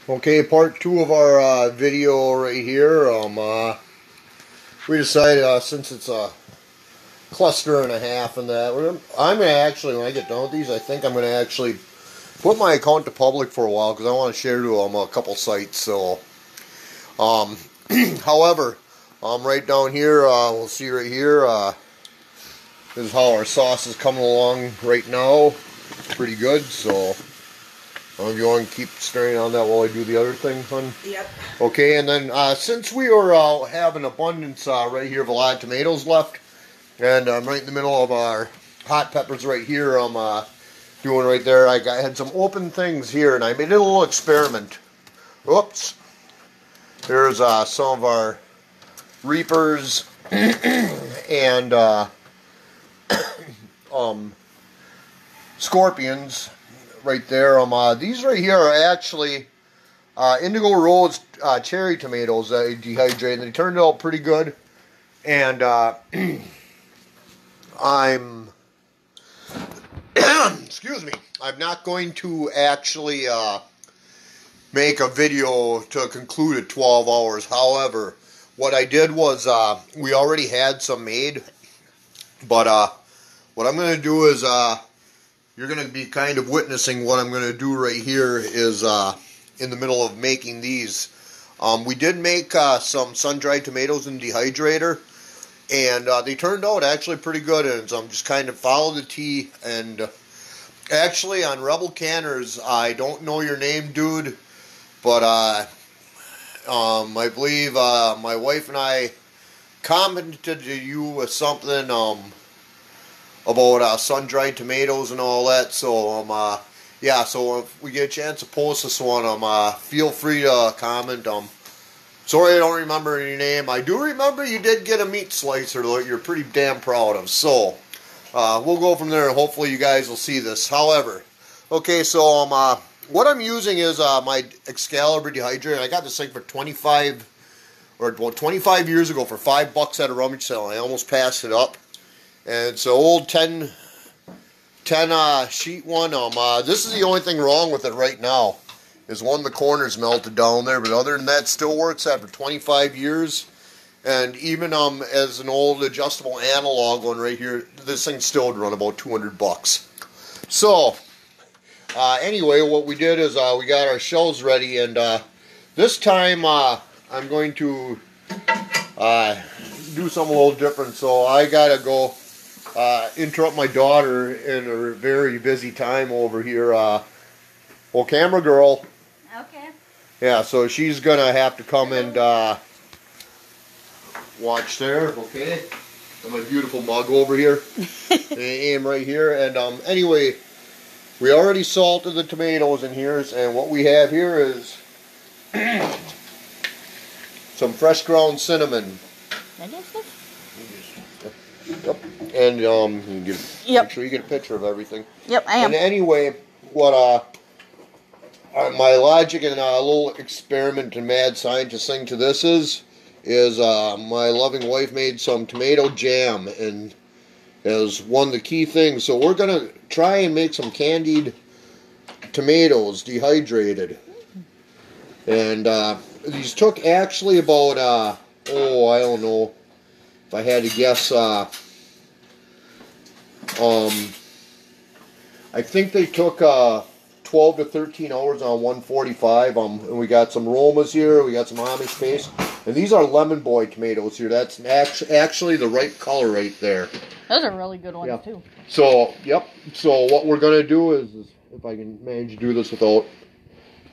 Okay, part 2 of our video right here. We decided since it's a cluster and a half and that, I'm gonna actually, when I get done with these, I think I'm gonna actually put my account to public for a while because I want to share to a couple sites. So, however, right down here, we'll see right here. This is how our sauce is coming along right now. Pretty good. So. If you want to keep staring on that while I do the other thing, hon? Yep. Okay, and then since we are having abundance right here of a lot of tomatoes left, and right in the middle of our hot peppers right here, I'm doing right there, I had some open things here, and I made a little experiment. Oops. There's some of our reapers and scorpions. Right there. These right here are actually Indigo Rose cherry tomatoes that I dehydrated. They turned out pretty good, and I'm excuse me. I'm not going to actually make a video to conclude at 12 hours. However, what I did was we already had some made, but what I'm going to do is you're going to be kind of witnessing what I'm going to do right here is in the middle of making these. We did make some sun-dried tomatoes in the dehydrator, and they turned out actually pretty good. And so I'm just kind of follow the tea. And actually on Rebel Canners, I don't know your name, dude, but I believe my wife and I commented to you with something about sun-dried tomatoes and all that. So yeah, so if we get a chance to post this one, feel free to comment. Sorry I don't remember your name. I do remember you did get a meat slicer that you're pretty damn proud of. So we'll go from there, and hopefully you guys will see this. However, okay, so what I'm using is my Excalibur dehydrator. I got this thing for 25 years ago for $5 at a rummage sale. I almost passed it up. And it's an old 10 sheet one. This is the only thing wrong with it right now, is one of the corners melted down there. But other than that, still works after 25 years. And even as an old adjustable analog one right here, this thing still would run about $200. So anyway, what we did is we got our shells ready, and this time I'm going to do something a little different. So I gotta go interrupt my daughter in her very busy time over here. Well, camera girl. Okay. Yeah, so she's gonna have to come and watch there. Okay. And my beautiful mug over here. Aim right here. And anyway, we already salted the tomatoes in here, and what we have here is some fresh ground cinnamon. Yep. And you can make sure you get a picture of everything. Yep, I am. And anyway, what my logic and a little experiment and mad scientist thing to this is my loving wife made some tomato jam, and as one of the key things. So we're gonna try and make some candied tomatoes dehydrated, and these took actually about I don't know. I had to guess, I think they took 12 to 13 hours on 145. And we got some Romas here, we got some Amish paste, and these are Lemon Boy tomatoes here. That's actually the right color right there. Those are really good ones too. So, yep. So what we're gonna do is if I can manage to do this without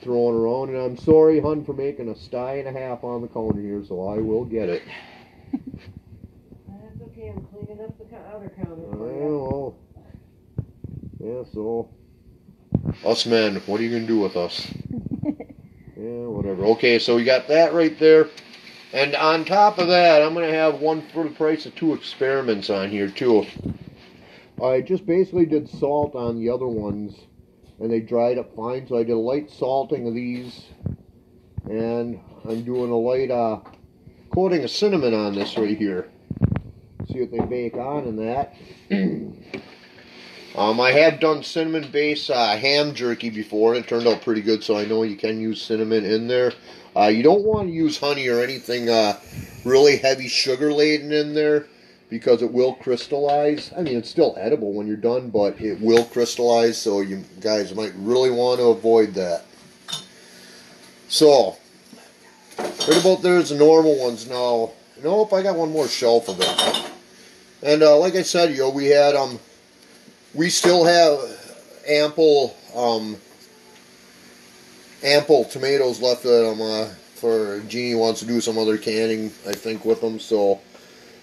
throwing around, and I'm sorry, hun, for making a sty and a half on the counter here, so I will get it. Okay, I'm cleaning up the other counter for you. Yeah, so us men, what are you gonna do with us? Yeah, whatever. Okay, so we got that right there, and on top of that, I'm gonna have one for the price of 2 experiments on here too. I just basically did salt on the other ones, and they dried up fine. So I did a light salting of these, and I'm doing a light coating of cinnamon on this right here. See what they bake on in that. I have done cinnamon-based ham jerky before, and it turned out pretty good, so I know you can use cinnamon in there. You don't want to use honey or anything really heavy sugar-laden in there, because it will crystallize. I mean, it's still edible when you're done, but it will crystallize, so you guys might really want to avoid that. So, right about there's the normal ones now. Nope, I got one more shelf of it. And like I said, we still have ample tomatoes left that for Jeannie wants to do some other canning, I think, with them. So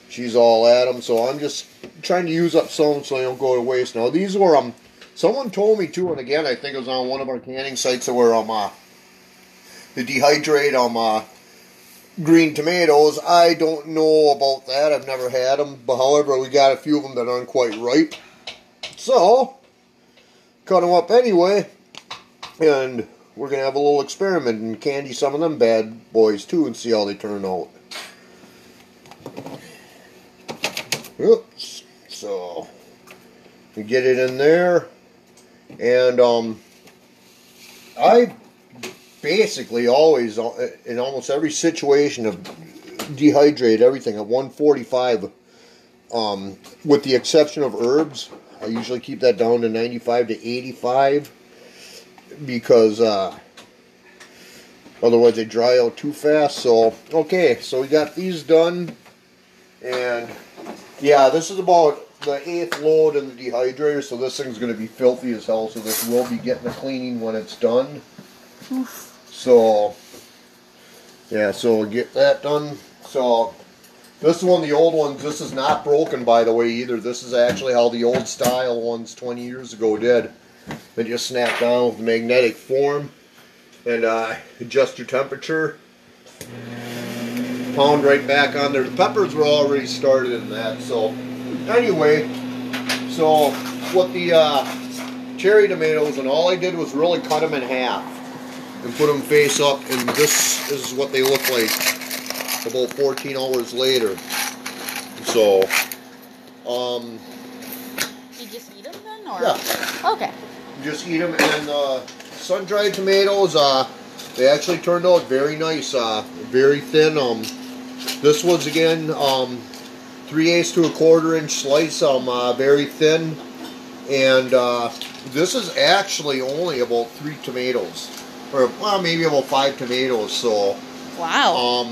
she's all at them. So I'm just trying to use up some so they don't go to waste. Now these were someone told me too, and again I think it was on one of our canning sites that were to dehydrate green tomatoes. I don't know about that. I've never had them, but however we got a few of them that aren't quite ripe. So, cut them up anyway, and we're going to have a little experiment and candy some of them bad boys too and see how they turn out. Oops. So, we get it in there, and I basically always, in almost every situation, of dehydrate everything at 145, with the exception of herbs. I usually keep that down to 95 to 85 because otherwise they dry out too fast. So, okay, so we got these done, and yeah, this is about the 8th load in the dehydrator, so this thing's going to be filthy as hell, so this will be getting a cleaning when it's done. So, yeah, so we'll get that done. So, this is one of the old ones. This is not broken, by the way, either. This is actually how the old style ones 20 years ago did. They just snap down with the magnetic form and adjust your temperature. Pound right back on there. The peppers were already started in that. So, anyway, so what the cherry tomatoes, and all I did was really cut them in half and put them face up, and this is what they look like about 14 hours later. So, You just eat them then, or? Yeah. Okay. Just eat them, and sun-dried tomatoes, they actually turned out very nice, very thin. This was again 3/8 to a 1/4 inch slice, very thin, and this is actually only about 3 tomatoes, or well, maybe about 5 tomatoes. So, wow.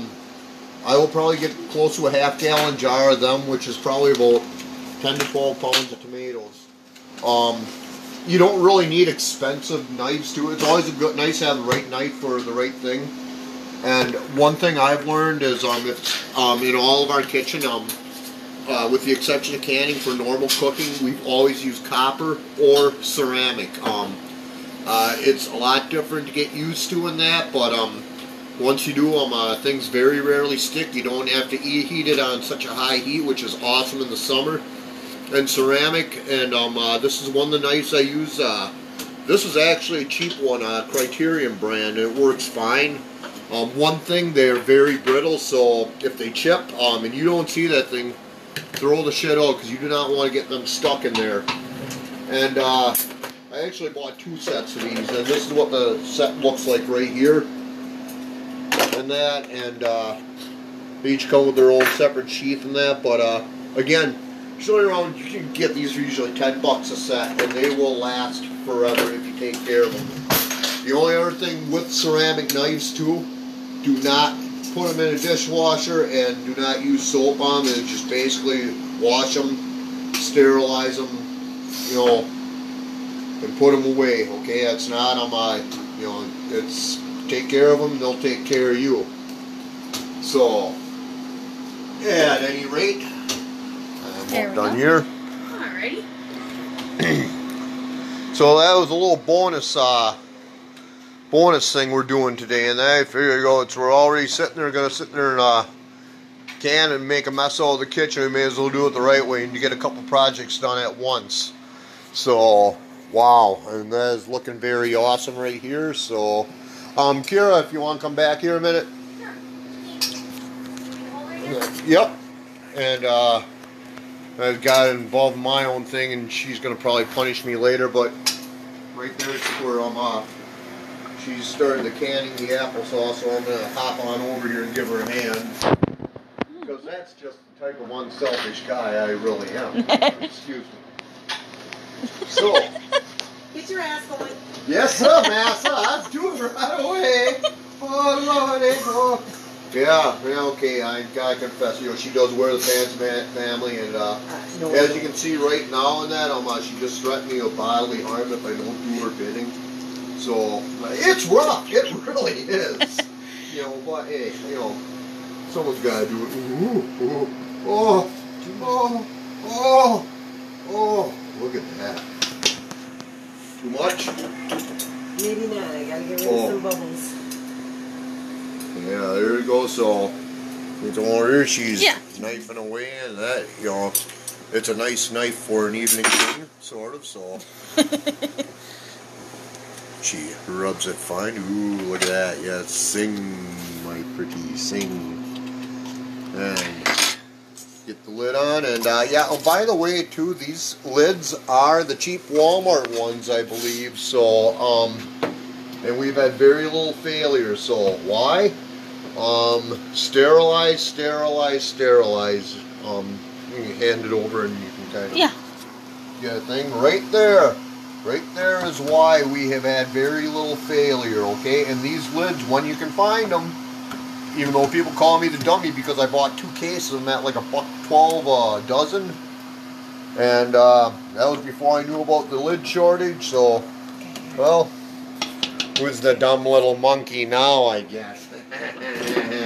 I will probably get close to a half-gallon jar of them, which is probably about 10 to 12 pounds of tomatoes. You don't really need expensive knives to it. It's always nice to have the right knife for the right thing. And one thing I've learned is in all of our kitchen, with the exception of canning for normal cooking, we've always used copper or ceramic. It's a lot different to get used to in that, but once you do them, things very rarely stick. You don't have to heat it on such a high heat, which is awesome in the summer. And ceramic, and this is one of the knives I use. This is actually a cheap one, Criterion brand, and it works fine. One thing, they're very brittle, so if they chip and you don't see that thing, throw the shit out, because you do not want to get them stuck in there. And I actually bought 2 sets of these, and this is what the set looks like right here. And that, and they each come with their own separate sheath and that, but again, usually around, you can get these for usually $10 a set, and they will last forever if you take care of them. The only other thing with ceramic knives too, do not put them in a dishwasher and do not use soap on them, and just basically wash them, sterilize them, you know, and put them away. Okay, it's not on my, you know, it's take care of them, they'll take care of you. So, yeah, at any rate, I'm done here. Alrighty. So that was a little bonus thing we're doing today, and I figure we're already sitting there, gonna sit there and can and make a mess out of the kitchen. We may as well do it the right way and get a couple projects done at once. So, wow, and that is looking very awesome right here. So, Kira, if you want to come back here a minute. Sure. Yep. And I got involved in my own thing, and she's gonna probably punish me later. But right there is where she's starting to canning the applesauce, so I'm gonna hop on over here and give her a hand, because that's just the type of unselfish guy I really am. Excuse me. So, get your ass going. yes, sir, massa. I'll do it right away. Oh, Lordy, oh. Yeah, okay, I gotta confess, she does wear the pants, family, and as you can see right now in that, she just threatened me with bodily harm if I don't do her bidding. So, it's rough, it really is. But hey, someone's gotta do it. Ooh. Oh, look at that. Too much? Maybe not, I gotta get rid of some bubbles. Yeah, there we go. So it's over here. She's knifing away, and that, it's a nice knife for an evening thing, sort of. So she rubs it fine. Ooh, look at that. Yeah, sing, my pretty, sing. And get the lid on, and oh, by the way, too, these lids are the cheap Walmart ones, I believe. So and we've had very little failure. So why? Sterilize. You can hand it over and you can kind of get a thing right there. Right there is why we have had very little failure, okay? And these lids, when you can find them, even though people call me the dummy because I bought 2 cases of them at like $1.12 a dozen. And that was before I knew about the lid shortage, so, well, who's the dumb little monkey now, I guess?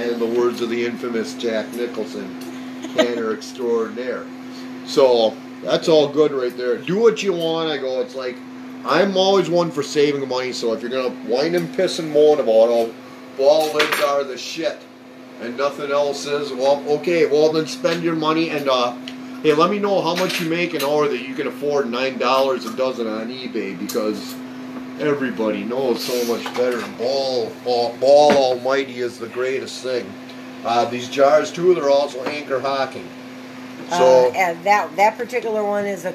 In the words of the infamous Jack Nicholson, canner extraordinaire. So, that's all good right there. Do what you want. I go, it's like, I'm always one for saving money, so if you're going to whine and piss and moan about ball lids are the shit and nothing else is, well, okay, well then spend your money, and hey, let me know how much you make an hour that you can afford $9 a dozen on eBay, because everybody knows so much better. Ball almighty is the greatest thing. These jars too, they're also Anchor Hocking. So and that particular one is a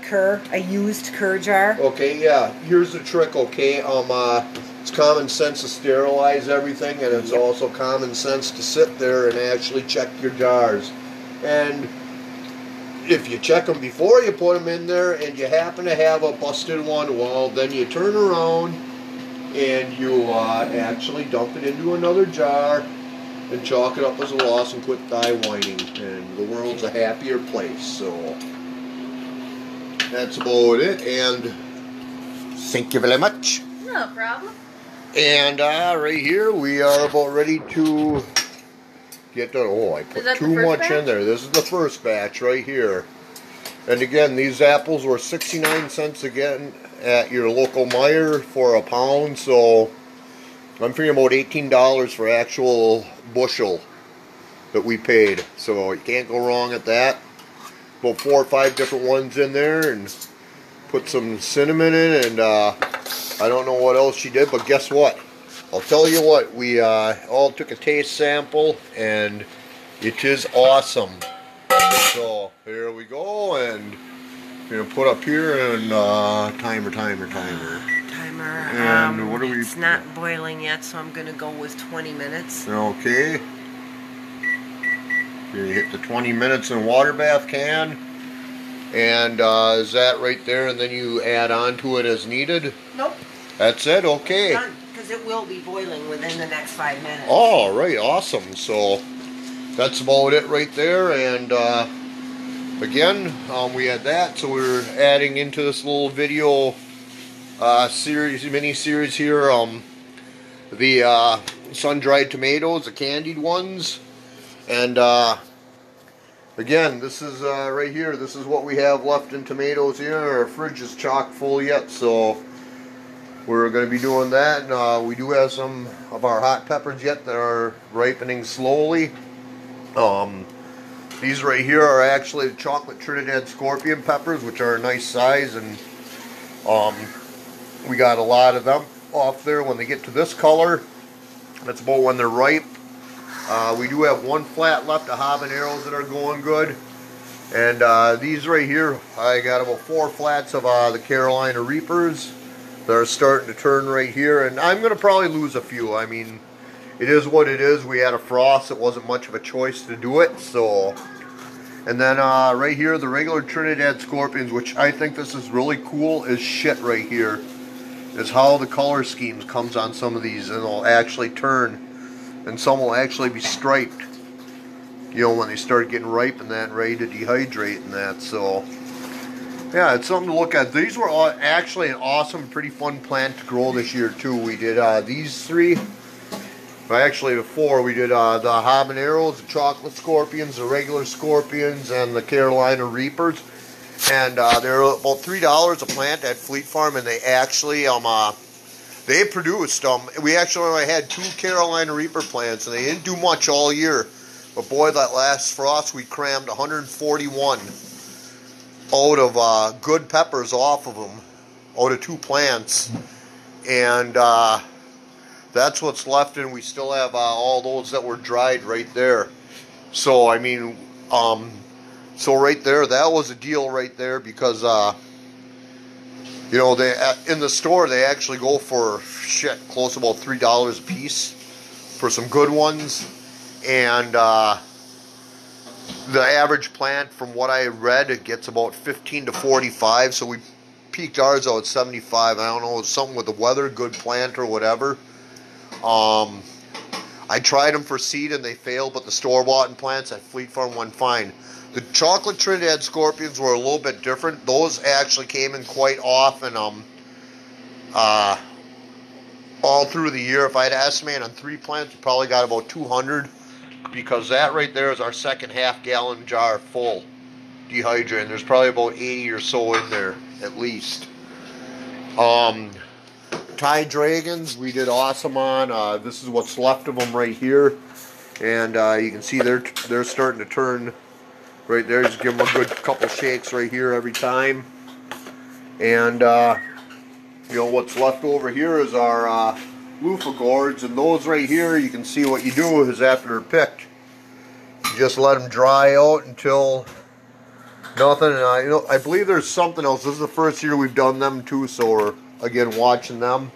used Kerr jar. Okay, yeah. Here's the trick. Okay, it's common sense to sterilize everything, and it's also common sense to sit there and actually check your jars. And if you check them before you put them in there, and you happen to have a busted one, well, then you turn around and you actually dump it into another jar and chalk it up as a loss and quit whining, and the world's a happier place. So that's about it, and thank you very much. No problem. And right here we are about ready to get done. Oh, I put too much in there. This is the first batch right here. And again, these apples were 69 cents again at your local Meijer for a pound, so I'm figuring about $18 for actual bushel that we paid. So you can't go wrong at that. About 4 or 5 different ones in there, and put some cinnamon in, and I don't know what else she did, but guess what? I'll tell you what, we all took a taste sample, and it is awesome. So here we go, and we're gonna put up here and timer. And what are we? It's not boiling yet, so I'm gonna go with 20 minutes. Okay. You hit the 20 minutes in water bath can, and is that right there? And then you add on to it as needed. Nope. That's it. Okay. Done, because it will be boiling within the next 5 minutes. All right. Awesome. So that's about it right there, and. Again, we had that, so we're adding into this little video mini-series here, the sun-dried tomatoes, the candied ones, and again, this is right here, this is what we have left in tomatoes here. Our fridge is chock full yet, so we're going to be doing that, and we do have some of our hot peppers yet that are ripening slowly. These right here are actually the chocolate Trinidad scorpion peppers, which are a nice size, and we got a lot of them off there. When they get to this color, that's about when they're ripe. We do have one flat left of habaneros that are going good, And these right here, I got about 4 flats of the Carolina Reapers. They're starting to turn right here, and I'm going to probably lose a few. I mean, it is what it is. We had a frost. It wasn't much of a choice to do it. So, and then right here, the regular Trinidad Scorpions, which I think this is really cool as shit right here, is how the color schemes comes on some of these, and they'll actually turn, and some will actually be striped, you know, when they start getting ripe and that, ready to dehydrate and that. So yeah, it's something to look at. These were actually an awesome, pretty fun plant to grow this year too. We did these 3. Well, actually the 4. We did the habaneros, the chocolate scorpions, the regular scorpions, and the Carolina Reapers. And they're about $3 a plant at Fleet Farm, and they actually they produced we actually only had 2 Carolina Reaper plants, and they didn't do much all year. But boy, that last frost, we crammed 141 out of good peppers off of them, out of 2 plants, and that's what's left, and we still have all those that were dried right there. So I mean, so right there, that was a deal right there, because you know, they in the store they actually go for shit close to about $3 a piece for some good ones, and the average plant, from what I read, it gets about 15 to 45. So we peaked ours out at 75. I don't know, it's something with the weather, good plant or whatever. I tried them for seed and they failed, but the store-bought plants at Fleet Farm went fine. The chocolate Trinidad Scorpions were a little bit different. Those actually came in quite often. All through the year, if I had to estimate on 3 plants, we probably got about 200. Because that right there is our second half-gallon jar full dehydrated. There's probably about 80 or so in there at least. Thai Dragons, we did awesome on. This is what's left of them right here, and you can see they're starting to turn right there. Just give them a good couple shakes right here every time. And you know, what's left over here is our loofah gourds, and those right here, you can see what you do is after they're picked, you just let them dry out until nothing. And you know, I believe there's something else. This is the first year we've done them too, so we're again watching them.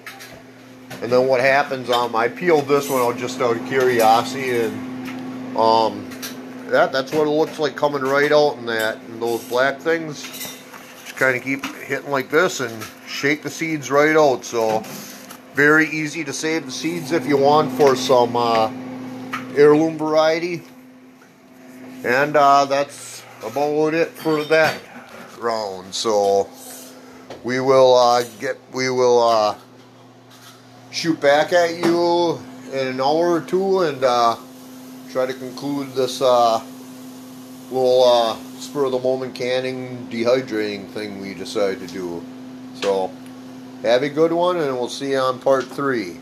And then what happens? I peeled this one out just out of curiosity, and that's what it looks like coming right out in that. And those black things, just kind of keep hitting like this and shake the seeds right out. So very easy to save the seeds if you want for some heirloom variety. And that's about it for that round. So we will shoot back at you in an hour or 2 and try to conclude this little spur of the moment canning dehydrating thing we decided to do. So have a good one, and we'll see you on part 3.